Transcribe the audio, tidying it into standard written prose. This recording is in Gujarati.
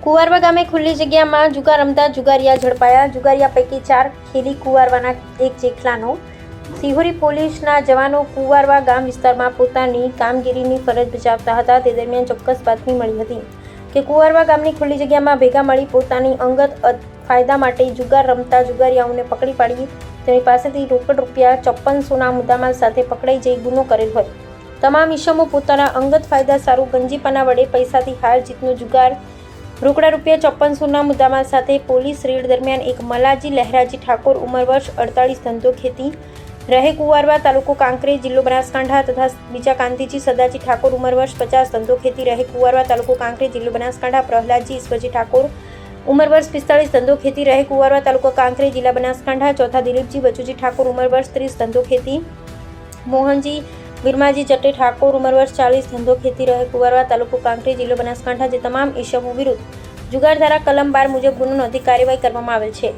કુવારવા ગામે ખુલ્લી જગ્યામાં જુગાર રમતા જુગારિયા ઝડપાયા. જુગારિયા પૈકી 4 ખેલી કુવારવાના એક જેટલાનો. સિહોરી પોલીસના જવાનો કુવારવા ગામ વિસ્તારમાં પોતાની કામગીરીની ફરજ બજાવતા હતા. તે દરમિયાન ચોક્કસ બાતમી મળી હતી કે કુવારવા ગામની ખુલ્લી જગ્યામાં ભેગા મળી પોતાની અંગત ફાયદા માટે જુગાર રમતા જુગારિયાઓને પકડી પાડી તેની પાસેથી રોકડ રૂપિયા 5400ના મુદ્દામાલ સાથે પકડાઈ જઈ ગુનો કરેલ હોય. તમામ ઇસમો પોતાના અંગત ફાયદા સારું ગંજીપાના વડે પૈસાથી હાર જીતનો જુગાર રોકડા રૂપિયા 5400ના મુદ્દામાલ સાથે પોલીસ રેડ દરમિયાન એક મલાજી લહેરાજી ઠાકોર ઉંમર વર્ષ 48 ધંધો ખેતી રહે કુવારવા તાલુકો કાંકરેજ જિલ્લો બનાસકાંઠા તથા બીજા કાંતિજી સદાજી ઠાકોર ઉંમર વર્ષ 50 ધંધો ખેતી રહે કુવારવા તાલુકો કાંકરેજ જિલ્લો બનાસકાંઠા પ્રહલાદજી ઈશ્વરજી ઠાકોર ઉંમર વર્ષ 45 ધંધો ખેતી રહે કુવારવા તાલુકો કાંકરેજ જિલ્લા બનાસકાંઠા ચોથા દિલીપજી બચુજી ઠાકોર ઉંમર વર્ષ 30 ધંધો ખેતી મોહનજી વિરમાજી જટ્ટે ઠાકોર ઉંમર વર્ષ 40 ધંધો ખેતી રહે કુવારવા તાલુકો કાંકરેજ જિલ્લો બનાસકાંઠા જે તમામ ઇસમો વિરુદ્ધ જુગાર ધારા કલમ 12 મુજબ ગુનો નોંધી કાર્યવાહી કરવામાં આવેલ છે.